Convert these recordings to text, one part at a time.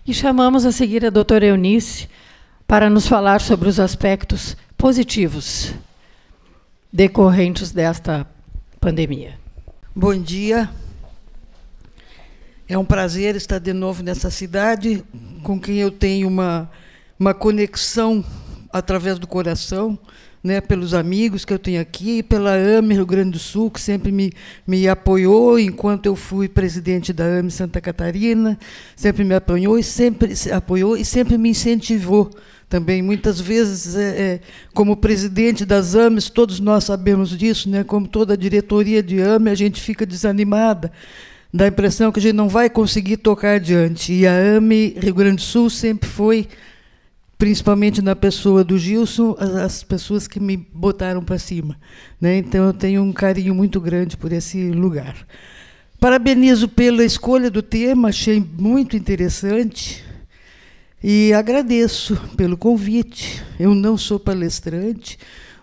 E chamamos a seguir a doutora Eunice para nos falar sobre os aspectos positivos decorrentes desta pandemia. Bom dia. É um prazer estar de novo nessa cidade, com quem eu tenho uma conexão através do coração, né, pelos amigos que eu tenho aqui, pela AME Rio Grande do Sul, que sempre me apoiou enquanto eu fui presidente da AME Santa Catarina, sempre me apoiou e sempre me incentivou também. Muitas vezes, como presidente das AMEs, todos nós sabemos disso, né, como toda a diretoria de AME, a gente fica desanimada, dá a impressão que a gente não vai conseguir tocar adiante. E a AME Rio Grande do Sul sempre foi, principalmente na pessoa do Gilson, as pessoas que me botaram para cima, né? Então, eu tenho um carinho muito grande por esse lugar. Parabenizo pela escolha do tema, achei muito interessante, e agradeço pelo convite. Eu não sou palestrante,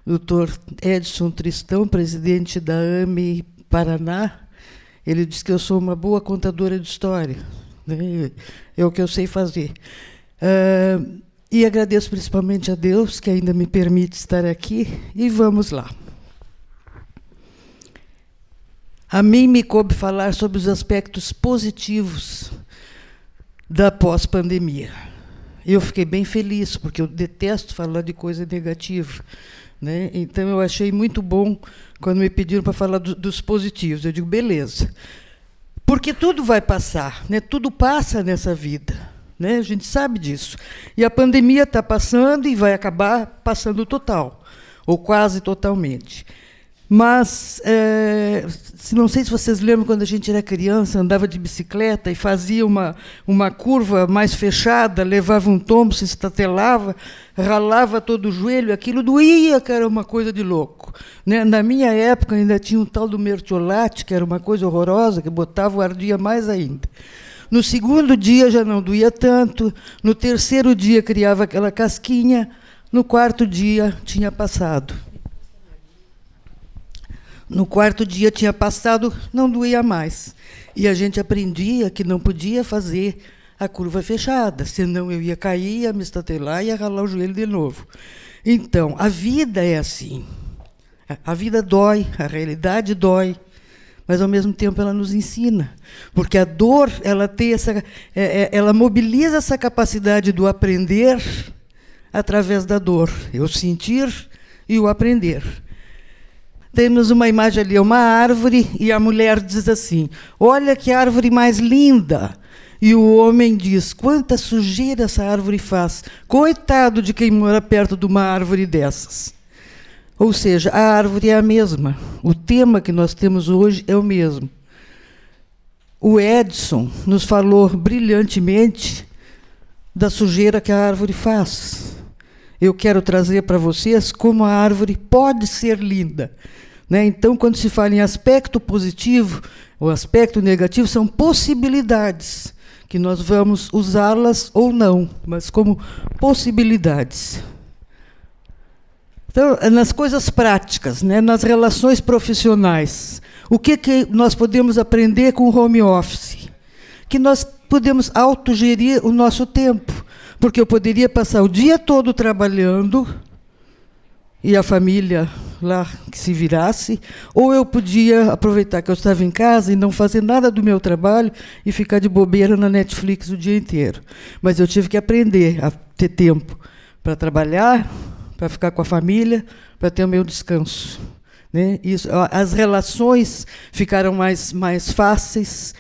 doutor Edson Tristão, presidente da AME Paraná, ele disse que eu sou uma boa contadora de história, né? É o que eu sei fazer. E agradeço principalmente a Deus, que ainda me permite estar aqui, e vamos lá. A mim me coube falar sobre os aspectos positivos da pós-pandemia. Eu fiquei bem feliz, porque eu detesto falar de coisa negativa, né? Então, eu achei muito bom quando me pediram para falar dos positivos. Eu digo, beleza. Porque tudo vai passar, né? Tudo passa nessa vida. Né? A gente sabe disso. E a pandemia está passando e vai acabar passando total, ou quase totalmente. Mas, não sei se vocês lembram, quando a gente era criança, andava de bicicleta e fazia uma curva mais fechada, levava um tombo, se estatelava, ralava todo o joelho, aquilo doía, que era uma coisa de louco. Né? Na minha época, ainda tinha um tal do mertiolate, que era uma coisa horrorosa, que botava o ardia mais ainda. No segundo dia já não doía tanto, no terceiro dia criava aquela casquinha, no quarto dia tinha passado. No quarto dia tinha passado, não doía mais. E a gente aprendia que não podia fazer a curva fechada, senão eu ia cair, ia me estatelar e ia ralar o joelho de novo. Então, a vida é assim. A vida dói, a realidade dói, mas, ao mesmo tempo, ela nos ensina. Porque a dor, ela mobiliza essa capacidade do aprender através da dor. Eu sentir e o aprender. Temos uma imagem ali, uma árvore, e a mulher diz assim, olha que árvore mais linda. E o homem diz, quanta sujeira essa árvore faz. Coitado de quem mora perto de uma árvore dessas. Ou seja, a árvore é a mesma. O tema que nós temos hoje é o mesmo. O Edson nos falou brilhantemente da sujeira que a árvore faz. Eu quero trazer para vocês como a árvore pode ser linda. Né? Então, quando se fala em aspecto positivo ou aspecto negativo, são possibilidades, que nós vamos usá-las ou não, mas como possibilidades. Então, nas coisas práticas, né, nas relações profissionais, o que nós podemos aprender com o home office? Que nós podemos autogerir o nosso tempo, porque eu poderia passar o dia todo trabalhando e a família lá que se virasse, ou eu podia aproveitar que eu estava em casa e não fazer nada do meu trabalho e ficar de bobeira na Netflix o dia inteiro. Mas eu tive que aprender a ter tempo para trabalhar, para ficar com a família, para ter o meu descanso. Né? Isso, as relações ficaram mais fáceis.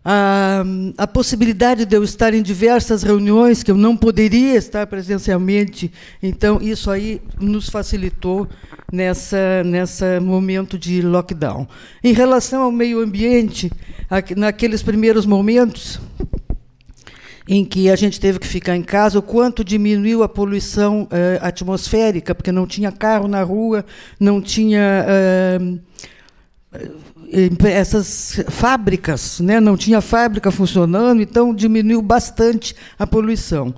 A possibilidade de eu estar em diversas reuniões que eu não poderia estar presencialmente, então isso aí nos facilitou nessa momento de lockdown. Em relação ao meio ambiente, naqueles primeiros momentos em que a gente teve que ficar em casa, o quanto diminuiu a poluição atmosférica, porque não tinha carro na rua, não tinha essas fábricas, né? Não tinha fábrica funcionando, então diminuiu bastante a poluição.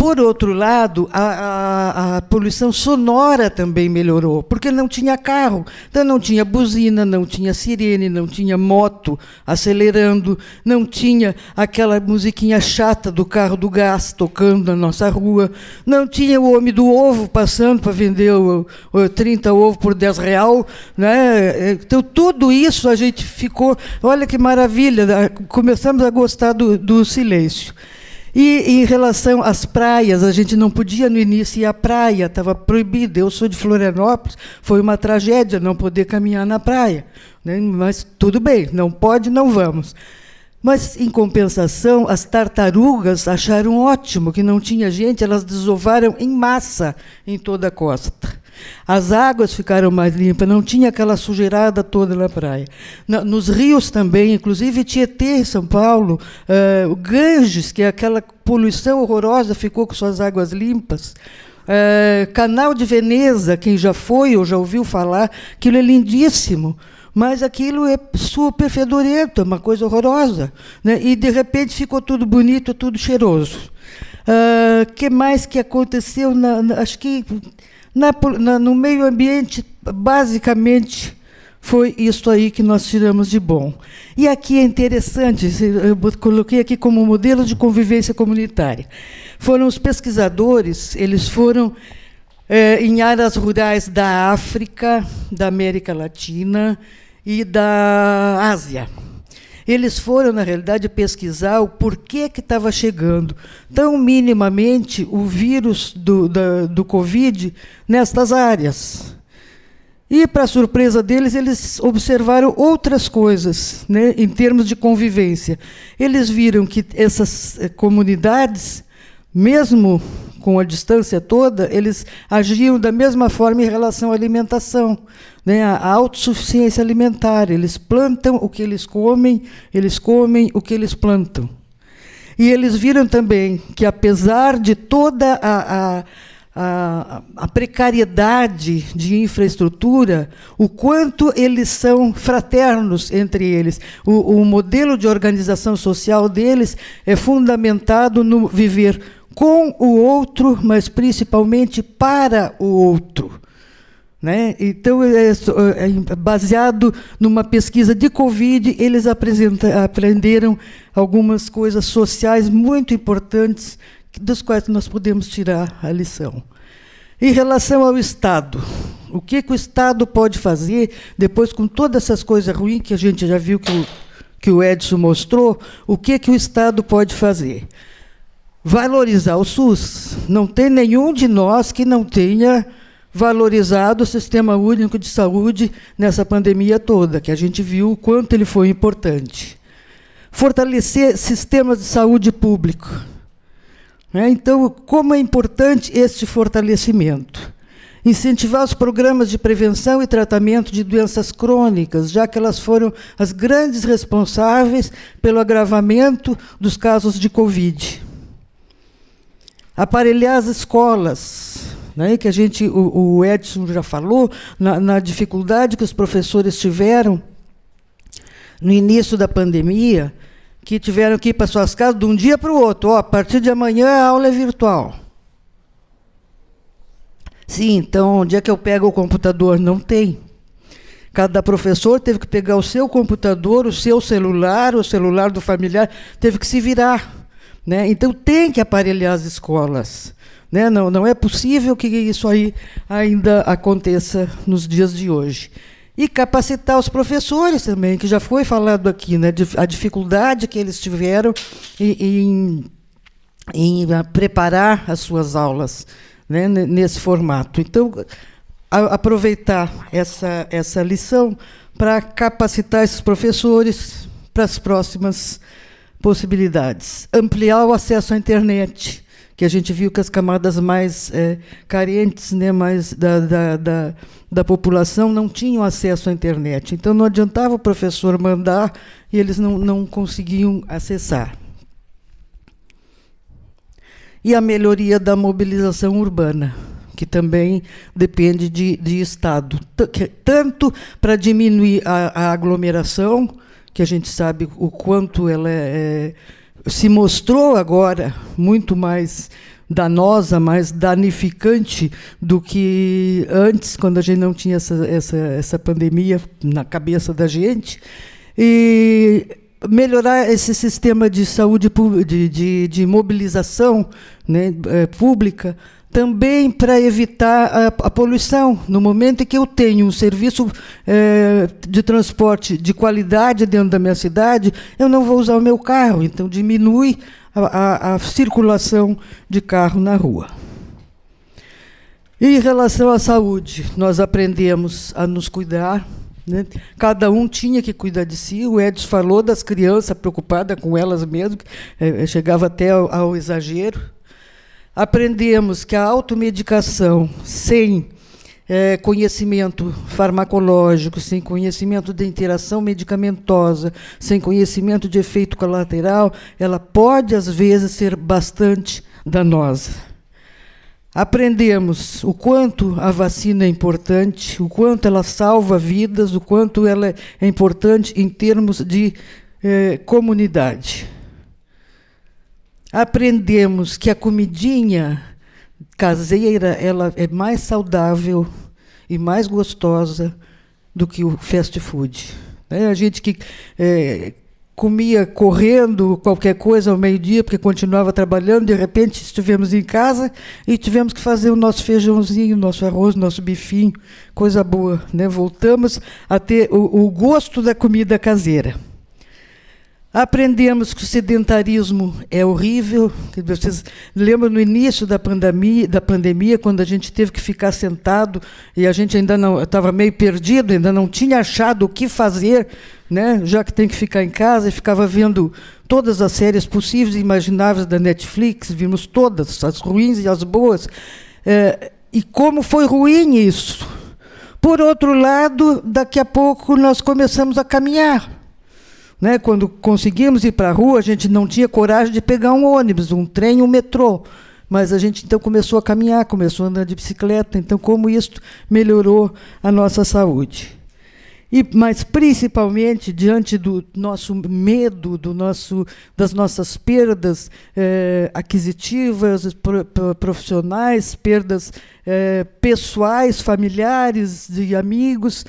por outro lado, a poluição sonora também melhorou, porque não tinha carro, então não tinha buzina, não tinha sirene, não tinha moto acelerando, não tinha aquela musiquinha chata do carro do gás tocando na nossa rua, não tinha o homem do ovo passando para vender 30 ovos por R$10, né? Então, tudo isso a gente ficou... Olha que maravilha, começamos a gostar do silêncio. E, em relação às praias, a gente não podia, no início, ir à praia, estava proibido. Eu sou de Florianópolis, foi uma tragédia não poder caminhar na praia, né? Mas tudo bem, não pode, não vamos. Mas, em compensação, as tartarugas acharam ótimo que não tinha gente, elas desovaram em massa em toda a costa. As águas ficaram mais limpas, não tinha aquela sujeirada toda na praia. Nos rios também, inclusive Tietê, em São Paulo, o Ganges, que é aquela poluição horrorosa, ficou com suas águas limpas. Canal de Veneza, quem já foi ou já ouviu falar, aquilo é lindíssimo, mas aquilo é super fedorento, é uma coisa horrorosa, né? E, de repente, ficou tudo bonito, tudo cheiroso. Que mais que aconteceu? Acho que... no meio ambiente, basicamente, foi isso aí que nós tiramos de bom. E aqui é interessante, eu coloquei aqui como modelo de convivência comunitária. Foram os pesquisadores, eles foram em áreas rurais da África, da América Latina e da Ásia. Eles foram, na realidade, pesquisar o porquê que estava chegando tão minimamente o vírus do Covid nestas áreas. E, para a surpresa deles, eles observaram outras coisas, né, em termos de convivência. Eles viram que essas comunidades, mesmo com a distância toda, eles agiam da mesma forma em relação à alimentação, né, a autossuficiência alimentar. Eles plantam o que eles comem o que eles plantam. E eles viram também que, apesar de toda a precariedade de infraestrutura, o quanto eles são fraternos entre eles. O modelo de organização social deles é fundamentado no viver com o outro, mas principalmente para o outro, né? Então, baseado numa pesquisa de Covid, eles aprenderam algumas coisas sociais muito importantes, das quais nós podemos tirar a lição. Em relação ao Estado, o que o Estado pode fazer, depois, com todas essas coisas ruins que a gente já viu que o Edson mostrou, o que o Estado pode fazer? Valorizar o SUS. Não tem nenhum de nós que não tenha valorizado o Sistema Único de Saúde nessa pandemia toda, que a gente viu o quanto ele foi importante. Fortalecer sistemas de saúde público. Então, como é importante este fortalecimento? Incentivar os programas de prevenção e tratamento de doenças crônicas, já que elas foram as grandes responsáveis pelo agravamento dos casos de Covid. Aparelhar as escolas, né, que o Edson já falou, na dificuldade que os professores tiveram no início da pandemia, que tiveram que ir para suas casas de um dia para o outro. A partir de amanhã a aula é virtual. Sim, então, onde é que eu pego o computador? Não tem. Cada professor teve que pegar o seu computador, o seu celular, o celular do familiar, teve que se virar, né? Então, tem que aparelhar as escolas, né? Não é possível que isso aí ainda aconteça nos dias de hoje. E capacitar os professores também, que já foi falado aqui, né, a dificuldade que eles tiveram em preparar as suas aulas, né, nesse formato. Então, aproveitar essa lição para capacitar esses professores para as próximas possibilidades. Ampliar o acesso à internet, que a gente viu que as camadas mais carentes, né, mais da população não tinham acesso à internet. Então, não adiantava o professor mandar e eles não conseguiam acessar. E a melhoria da mobilização urbana, que também depende de Estado, tanto para diminuir a aglomeração, que a gente sabe o quanto ela se mostrou agora muito mais danosa, mais danificante do que antes, quando a gente não tinha essa pandemia na cabeça da gente. E melhorar esse sistema de saúde, de mobilização, né, pública, também para evitar a poluição. No momento em que eu tenho um serviço de transporte de qualidade dentro da minha cidade, eu não vou usar o meu carro, então diminui a circulação de carro na rua. E em relação à saúde, nós aprendemos a nos cuidar, né? Cada um tinha que cuidar de si. O Edson falou das crianças preocupadas com elas mesmas, chegava até ao exagero. Aprendemos que a automedicação, sem conhecimento farmacológico, sem conhecimento de interação medicamentosa, sem conhecimento de efeito colateral, ela pode, às vezes, ser bastante danosa. Aprendemos o quanto a vacina é importante, o quanto ela salva vidas, o quanto ela é importante em termos de comunidade. Aprendemos que a comidinha caseira ela é mais saudável e mais gostosa do que o fast food. A gente que comia correndo qualquer coisa ao meio-dia, porque continuava trabalhando, de repente estivemos em casa e tivemos que fazer o nosso feijãozinho, o nosso arroz, o nosso bifinho, coisa boa, né? Voltamos a ter o gosto da comida caseira. Aprendemos que o sedentarismo é horrível. Vocês lembram no início da pandemia, quando a gente teve que ficar sentado e a gente ainda não estava meio perdido, ainda não tinha achado o que fazer, né? Já que tem que ficar em casa, e ficava vendo todas as séries possíveis e imagináveis da Netflix, vimos todas, as ruins e as boas. E como foi ruim isso. Por outro lado, daqui a pouco nós começamos a caminhar. Né? Quando conseguimos ir para a rua, a gente não tinha coragem de pegar um ônibus, um trem, um metrô. Mas a gente, então, começou a caminhar, começou a andar de bicicleta. Então, como isso melhorou a nossa saúde. Mas, principalmente, diante do nosso medo, das nossas perdas aquisitivas, profissionais, perdas pessoais, familiares, de amigos,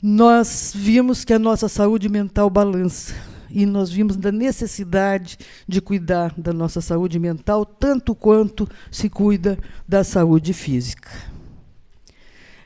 nós vimos que a nossa saúde mental balança. E nós vimos da necessidade de cuidar da nossa saúde mental, tanto quanto se cuida da saúde física.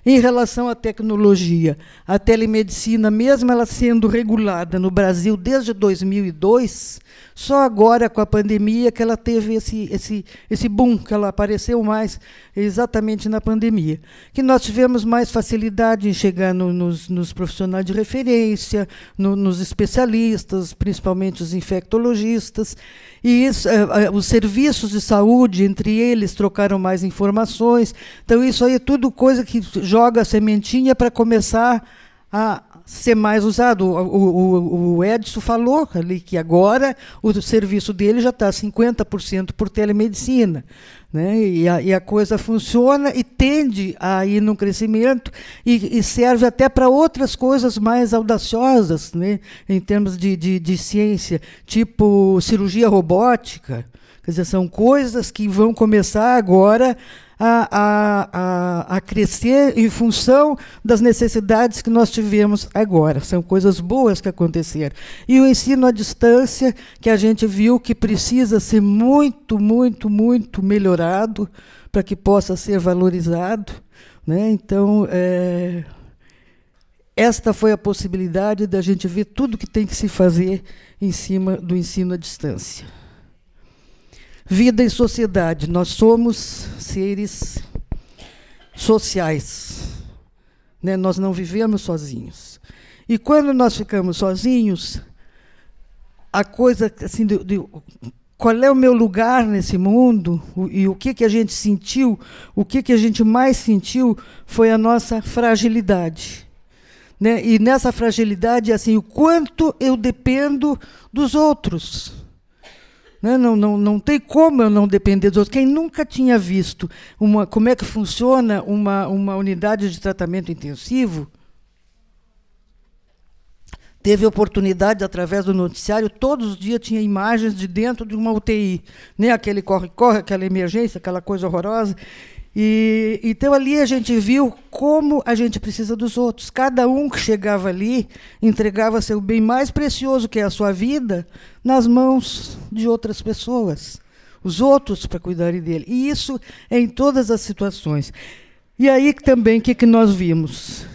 Em relação à tecnologia, a telemedicina, mesmo ela sendo regulada no Brasil desde 2002, só agora, com a pandemia, que ela teve esse boom, que ela apareceu mais exatamente na pandemia. Que nós tivemos mais facilidade em chegar nos profissionais de referência, nos especialistas, principalmente os infectologistas. E os serviços de saúde, entre eles, trocaram mais informações. Então, isso aí é tudo coisa que joga a sementinha para começar a ser mais usado. O Edson falou ali que agora o serviço dele já está 50% por telemedicina. Né? E a coisa funciona e tende a ir num crescimento e serve até para outras coisas mais audaciosas, né? Em termos de ciência, tipo cirurgia robótica. Quer dizer, são coisas que vão começar agora a crescer em função das necessidades que nós tivemos agora. São coisas boas que aconteceram. E o ensino à distância, que a gente viu que precisa ser muito, muito, muito melhorado para que possa ser valorizado. Né? Então, esta foi a possibilidade da gente ver tudo que tem que se fazer em cima do ensino à distância. Vida em sociedade. Nós somos seres sociais. Né? Nós não vivemos sozinhos. E quando nós ficamos sozinhos, a coisa assim, qual é o meu lugar nesse mundo, e o que a gente sentiu, o que a gente mais sentiu foi a nossa fragilidade. Né? E nessa fragilidade, assim, o quanto eu dependo dos outros. Não tem como eu não depender dos outros. Quem nunca tinha visto como é que funciona uma unidade de tratamento intensivo teve oportunidade, através do noticiário, todos os dias tinha imagens de dentro de uma UTI, né? Aquele corre-corre, aquela emergência, aquela coisa horrorosa. E então ali a gente viu como a gente precisa dos outros. Cada um que chegava ali entregava seu bem mais precioso, que é a sua vida, nas mãos de outras pessoas, os outros para cuidarem dele. E isso é em todas as situações. E aí também o que nós vimos?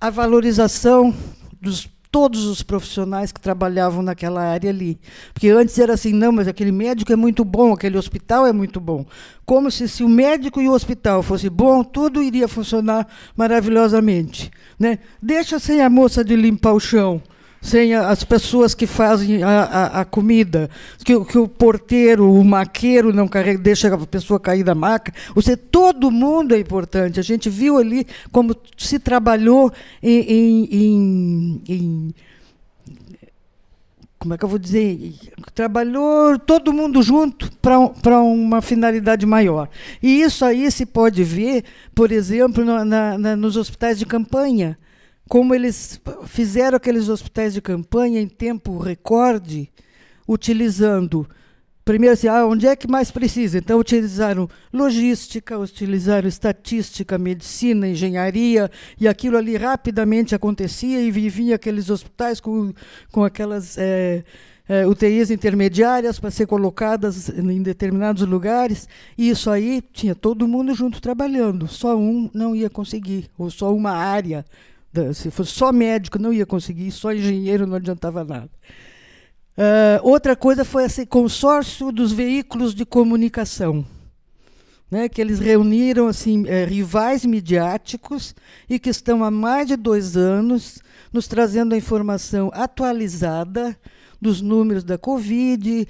A valorização dos todos os profissionais que trabalhavam naquela área ali. Porque antes era assim, não, mas aquele médico é muito bom, aquele hospital é muito bom. Como se o médico e o hospital fosse bom, tudo iria funcionar maravilhosamente. Né? Deixa sem a moça de limpar o chão, sem as pessoas que fazem a comida, que o porteiro, o maqueiro não carrega, deixa a pessoa cair da maca. Todo mundo é importante. A gente viu ali como se trabalhou como é que eu vou dizer? Trabalhou todo mundo junto para uma finalidade maior. E isso aí se pode ver, por exemplo, nos hospitais de campanha, como eles fizeram aqueles hospitais de campanha em tempo recorde, utilizando, primeiro assim, onde é que mais precisa? Então, utilizaram logística, utilizaram estatística, medicina, engenharia, e aquilo ali rapidamente acontecia, e viviam aqueles hospitais com aquelas UTIs intermediárias para ser colocadas em determinados lugares, e isso aí tinha todo mundo junto trabalhando, só um não ia conseguir, ou só uma área. Se fosse só médico, não ia conseguir, só engenheiro não adiantava nada. Outra coisa foi esse consórcio dos veículos de comunicação, né, que eles reuniram assim, rivais midiáticos e que estão há mais de 2 anos nos trazendo a informação atualizada dos números da Covid,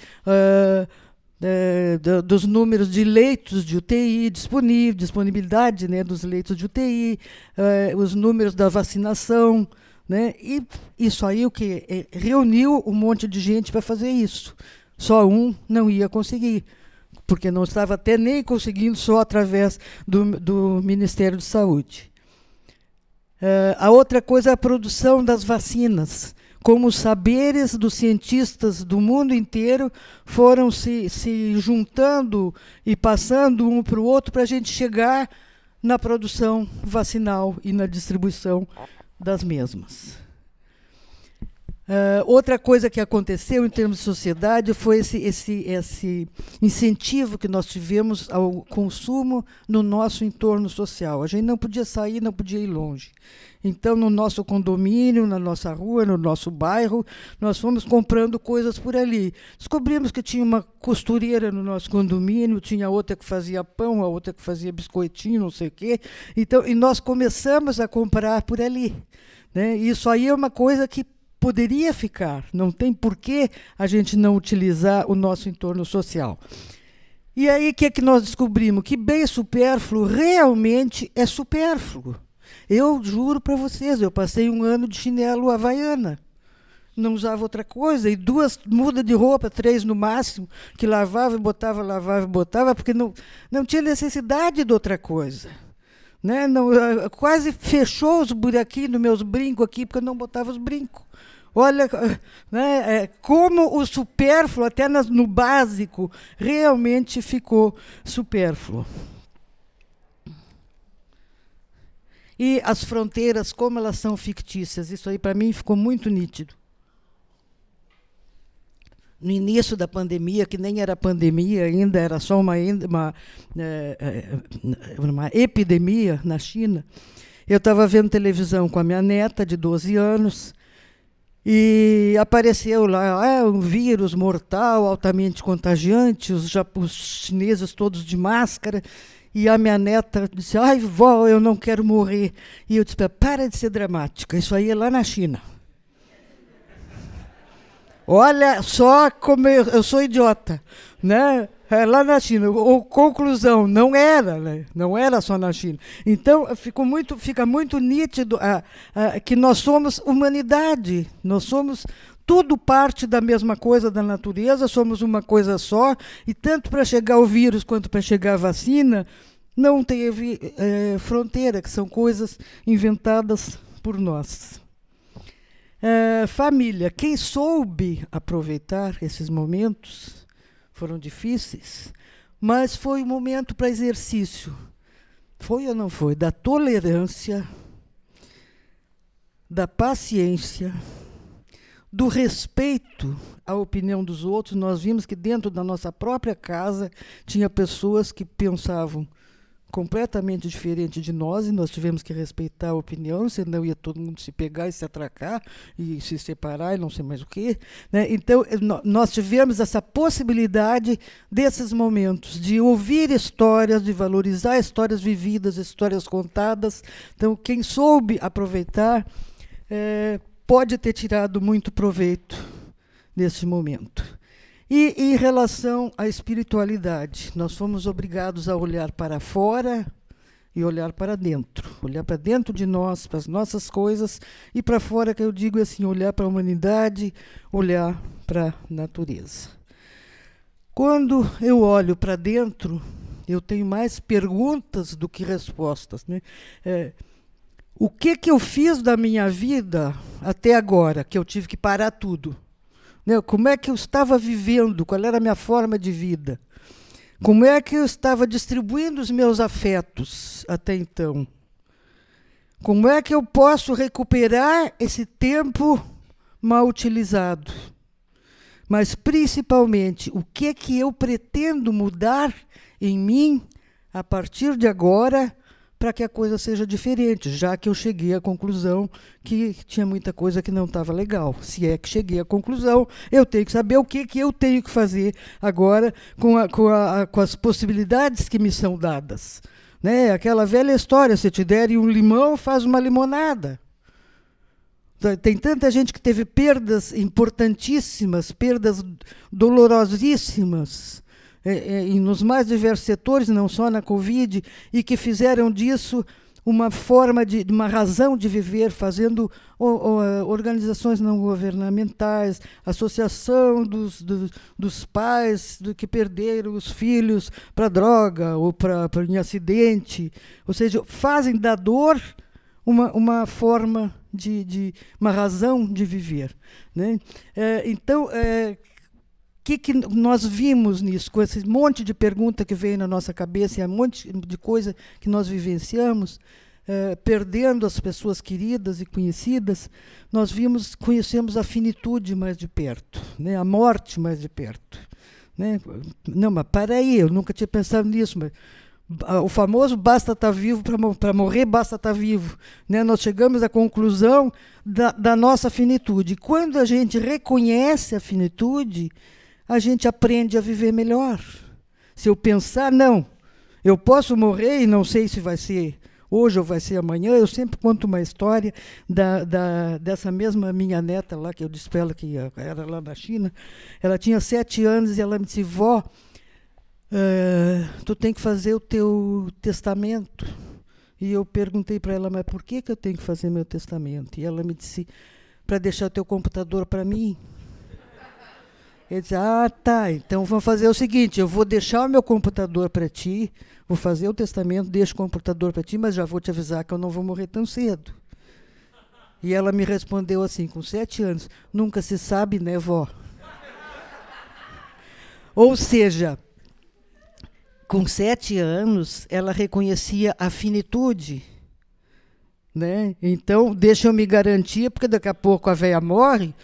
dos números de leitos de UTI disponibilidade, né, dos leitos de UTI, os números da vacinação, né, e isso aí o que reuniu um monte de gente para fazer isso. Só um não ia conseguir, porque não estava até nem conseguindo só através do Ministério de Saúde. A outra coisa é a produção das vacinas. Como os saberes dos cientistas do mundo inteiro foram se juntando e passando um para o outro para a gente chegar na produção vacinal e na distribuição das mesmas. Outra coisa que aconteceu em termos de sociedade foi esse incentivo que nós tivemos ao consumo no nosso entorno social. A gente não podia sair, não podia ir longe. Então, no nosso condomínio, na nossa rua, no nosso bairro, nós fomos comprando coisas por ali. Descobrimos que tinha uma costureira no nosso condomínio, tinha outra que fazia pão, a outra que fazia biscoitinho, não sei o quê. Então, e nós começamos a comprar por ali. Né? Isso aí é uma coisa que poderia ficar, não tem por que a gente não utilizar o nosso entorno social. E aí, o que é que nós descobrimos? Que bem supérfluo realmente é supérfluo. Eu juro para vocês, eu passei 1 ano de chinelo havaiana. Não usava outra coisa, e 2 mudas de roupa, 3 no máximo, que lavava e botava, porque não tinha necessidade de outra coisa. Né? Não, quase fechou os buraquinhos dos meus brincos aqui, porque eu não botava os brincos. Olha, né, como o supérfluo, até no básico, realmente ficou supérfluo. E as fronteiras, como elas são fictícias, isso aí para mim ficou muito nítido. No início da pandemia, que nem era pandemia ainda, era só uma epidemia na China, eu estava vendo televisão com a minha neta, de 12 anos, e apareceu lá um vírus mortal, altamente contagiante, os chineses todos de máscara, e a minha neta disse, ai, vó, eu não quero morrer. E eu disse, para de ser dramática, isso aí é lá na China. Olha só como eu sou idiota, né? É lá na China. Conclusão, não era, né? Não era só na China. Então, fica muito nítido que nós somos humanidade, nós somos tudo parte da mesma coisa da natureza, somos uma coisa só, e tanto para chegar o vírus quanto para chegar a vacina, não teve fronteira, que são coisas inventadas por nós. Família, quem soube aproveitar esses momentos, foram difíceis, mas foi um momento para exercício. Foi ou não foi? Da tolerância, da paciência, do respeito à opinião dos outros. Nós vimos que dentro da nossa própria casa tinha pessoas que pensavam completamente diferente de nós, e nós tivemos que respeitar a opinião, senão ia todo mundo se pegar e se atracar e se separar e não sei mais o quê, né? Então, nós tivemos essa possibilidade desses momentos, de ouvir histórias, de valorizar histórias vividas, histórias contadas. Então, quem soube aproveitar pode ter tirado muito proveito nesse momento. E em relação à espiritualidade, nós fomos obrigados a olhar para fora e olhar para dentro de nós, para as nossas coisas, e para fora, que eu digo assim, olhar para a humanidade, olhar para a natureza. Quando eu olho para dentro, eu tenho mais perguntas do que respostas, né? O que eu fiz da minha vida até agora, que eu tive que parar tudo? Como é que eu estava vivendo? Qual era a minha forma de vida? Como é que eu estava distribuindo os meus afetos até então? Como é que eu posso recuperar esse tempo mal utilizado? Mas, principalmente, o que eu pretendo mudar em mim a partir de agora, para que a coisa seja diferente, já que eu cheguei à conclusão que tinha muita coisa que não estava legal. Se é que cheguei à conclusão, eu tenho que saber o que eu tenho que fazer agora com as possibilidades que me são dadas. Né? Aquela velha história, se te derem um limão, faz uma limonada. Tem tanta gente que teve perdas importantíssimas, perdas dolorosíssimas, nos mais diversos setores, não só na Covid, e que fizeram disso uma forma uma razão de viver, fazendo organizações não governamentais, associação dos pais que perderam os filhos para droga ou para em acidente. Ou seja, fazem da dor uma forma uma razão de viver. Né? Então, que nós vimos nisso, com esse monte de pergunta que veio na nossa cabeça e um monte de coisa que nós vivenciamos, perdendo as pessoas queridas e conhecidas, nós conhecemos a finitude mais de perto, né? A morte mais de perto. Né? Não, mas para aí, eu nunca tinha pensado nisso, mas o famoso basta estar vivo para morrer, basta estar vivo. Né? Nós chegamos à conclusão da nossa finitude. Quando a gente reconhece a finitude, a gente aprende a viver melhor. Se eu pensar, não, eu posso morrer e não sei se vai ser hoje ou vai ser amanhã. Eu sempre conto uma história dessa mesma minha neta lá, que eu disse para ela que era lá na China. Ela tinha 7 anos e ela me disse: vó, tu tem que fazer o teu testamento. E eu perguntei para ela: mas por que eu tenho que fazer meu testamento? E ela me disse: para deixar o teu computador para mim. Ele disse: tá, então vamos fazer o seguinte, eu vou deixar o meu computador para ti, vou fazer o testamento, deixo o computador para ti, mas já vou te avisar que eu não vou morrer tão cedo. E ela me respondeu assim, com 7 anos: nunca se sabe, né, vó? Ou seja, com 7 anos, ela reconhecia a finitude. Né? Então, deixa eu me garantir, porque daqui a pouco a véia morre,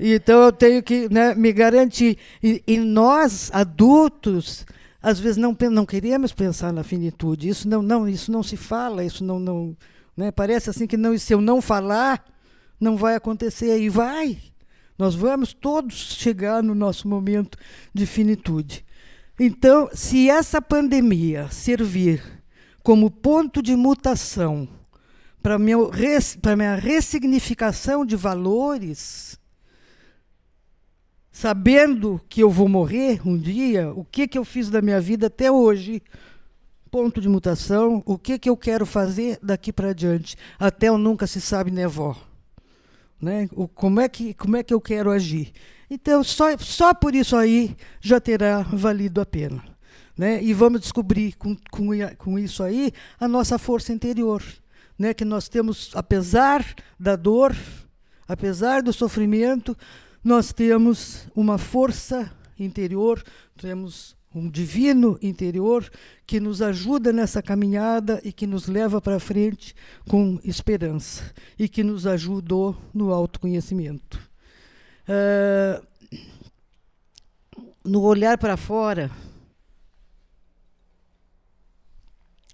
então eu tenho que, né, me garantir. E nós, adultos, às vezes não queremos pensar na finitude. Isso não se fala, isso não né, parece assim que não, se eu não falar, não vai acontecer. E vai. Nós vamos todos chegar no nosso momento de finitude. Então, se essa pandemia servir como ponto de mutação para a minha ressignificação de valores, sabendo que eu vou morrer um dia, o que eu fiz da minha vida até hoje, ponto de mutação, o que eu quero fazer daqui para diante, até o nunca se sabe, né, vó? Né? Como é que eu quero agir? Então, só por isso aí já terá valido a pena. né? E vamos descobrir com isso aí a nossa força interior, né? Que nós temos, apesar da dor, apesar do sofrimento, nós temos uma força interior, temos um divino interior que nos ajuda nessa caminhada e que nos leva para frente com esperança e que nos ajudou no autoconhecimento. No olhar para fora,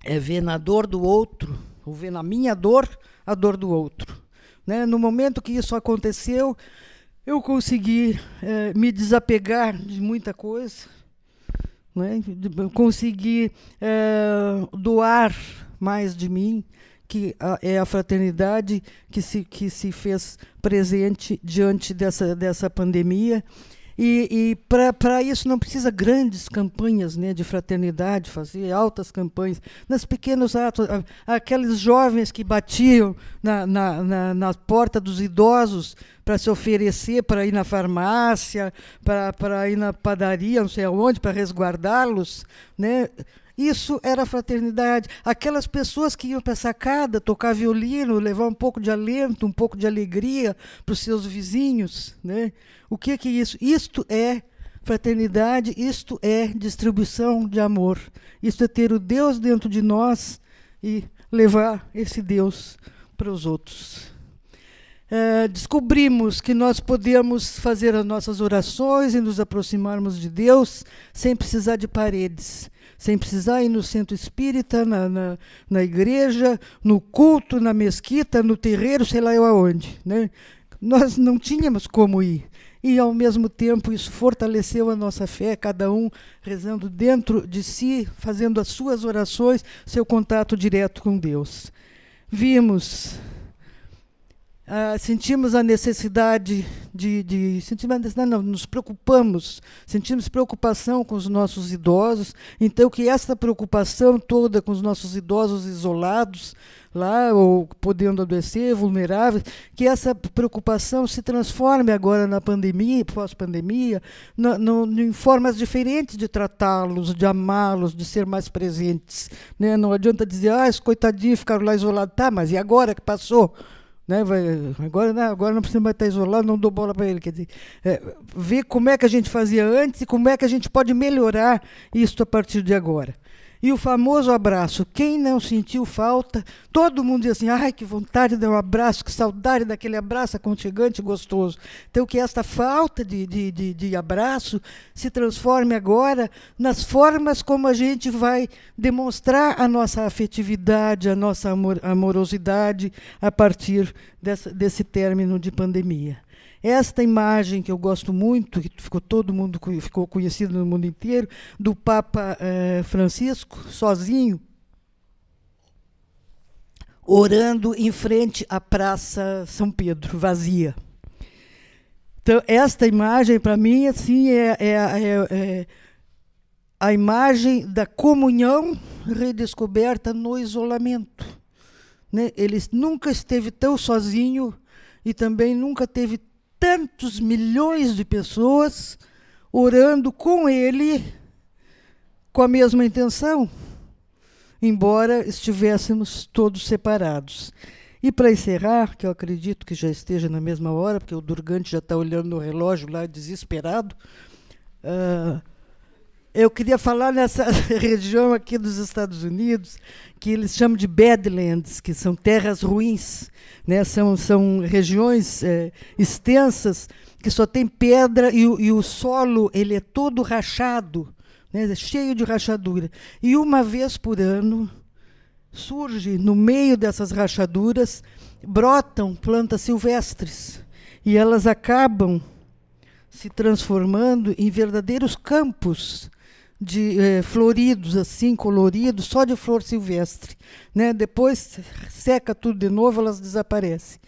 é ver na dor do outro, ou ver na minha dor, a dor do outro, né? No momento que isso aconteceu, eu consegui me desapegar de muita coisa, né? Consegui doar mais de mim, que é a fraternidade que se fez presente diante dessa pandemia. E para isso não precisa grandes campanhas, né, de fraternidade, fazer altas campanhas. Nos pequenos atos, aqueles jovens que batiam na porta dos idosos para se oferecer, para ir na farmácia, para ir na padaria, não sei aonde, para resguardá-los, né? Isso era fraternidade. Aquelas pessoas que iam para a sacada tocar violino, levar um pouco de alento, um pouco de alegria para os seus vizinhos, né? O que é isso? Isto é fraternidade, isto é distribuição de amor. Isto é ter o Deus dentro de nós e levar esse Deus para os outros. Descobrimos que nós podemos fazer as nossas orações e nos aproximarmos de Deus sem precisar de paredes, sem precisar ir no centro espírita, na igreja, no culto, na mesquita, no terreiro, sei lá eu aonde, né? Nós não tínhamos como ir. E, ao mesmo tempo, isso fortaleceu a nossa fé, cada um rezando dentro de si, fazendo as suas orações, seu contato direto com Deus. Sentimos a necessidade nos preocupamos, sentimos preocupação com os nossos idosos, então que essa preocupação toda com os nossos idosos isolados, lá, ou podendo adoecer, vulneráveis, que essa preocupação se transforme agora na pandemia, pós-pandemia, em formas diferentes de tratá-los, de amá-los, de ser mais presentes, né? Não adianta dizer, esse coitadinho ficaram lá isolados, tá, mas e agora que passou? Né, agora não precisa mais estar isolado, não dou bola para ele. Quer dizer, ver como é que a gente fazia antes e como é que a gente pode melhorar isso a partir de agora. E o famoso abraço, quem não sentiu falta, todo mundo diz assim, ai, que vontade de dar um abraço, que saudade daquele abraço aconchegante e gostoso. Então, que esta falta de abraço se transforme agora nas formas como a gente vai demonstrar a nossa afetividade, a nossa amorosidade a partir desse término de pandemia. Esta imagem que eu gosto muito, que ficou conhecida no mundo inteiro, do Papa Francisco, sozinho, orando em frente à Praça São Pedro, vazia. Então, esta imagem, para mim, assim, é a imagem da comunhão redescoberta no isolamento, né? Ele nunca esteve tão sozinho e também nunca teve tantos milhões de pessoas orando com ele com a mesma intenção, embora estivéssemos todos separados. E para encerrar, que eu acredito que já esteja na mesma hora, porque o Durgante já está olhando no relógio lá desesperado, eu queria falar nessa região aqui dos Estados Unidos, que eles chamam de Badlands, que são terras ruins, né? São regiões extensas, que só tem pedra e o solo ele é todo rachado, né? Cheio de rachadura. E uma vez por ano surge, no meio dessas rachaduras, brotam plantas silvestres, e elas acabam se transformando em verdadeiros campos floridos, assim, coloridos, só de flor silvestre, né? Depois seca tudo de novo, elas desaparecem.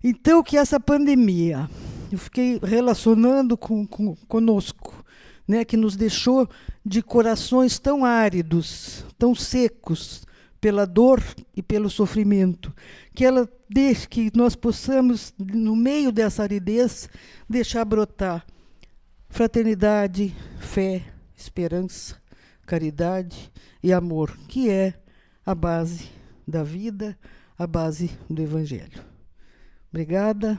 Então, que essa pandemia, eu fiquei relacionando conosco, né? Que nos deixou de corações tão áridos, tão secos, pela dor e pelo sofrimento, que ela deixe que nós possamos, no meio dessa aridez, deixar brotar fraternidade, fé, esperança, caridade e amor, que é a base da vida, a base do Evangelho. Obrigada.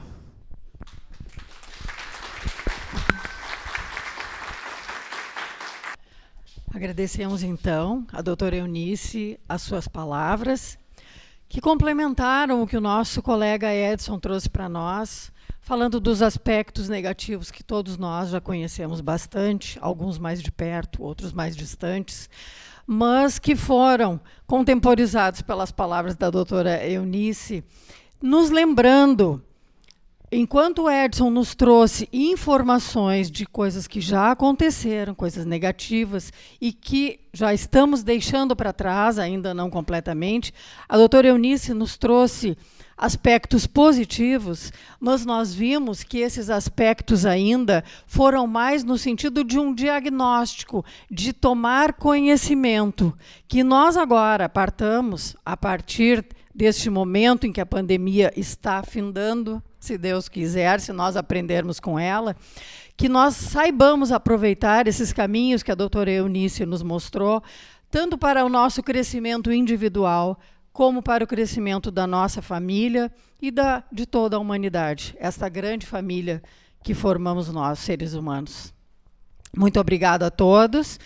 Agradecemos, então, a doutora Eunice as suas palavras, que complementaram o que o nosso colega Edson trouxe para nós, falando dos aspectos negativos que todos nós já conhecemos bastante, alguns mais de perto, outros mais distantes, mas que foram contemporizados pelas palavras da doutora Eunice, nos lembrando, enquanto o Edson nos trouxe informações de coisas que já aconteceram, coisas negativas, e que já estamos deixando para trás, ainda não completamente, a doutora Eunice nos trouxe aspectos positivos, mas nós vimos que esses aspectos ainda foram mais no sentido de um diagnóstico, de tomar conhecimento, que nós agora partamos, a partir deste momento em que a pandemia está findando, se Deus quiser, se nós aprendermos com ela, que nós saibamos aproveitar esses caminhos que a doutora Eunice nos mostrou, tanto para o nosso crescimento individual, como para o crescimento da nossa família e de toda a humanidade, esta grande família que formamos nós, seres humanos. Muito obrigada a todos.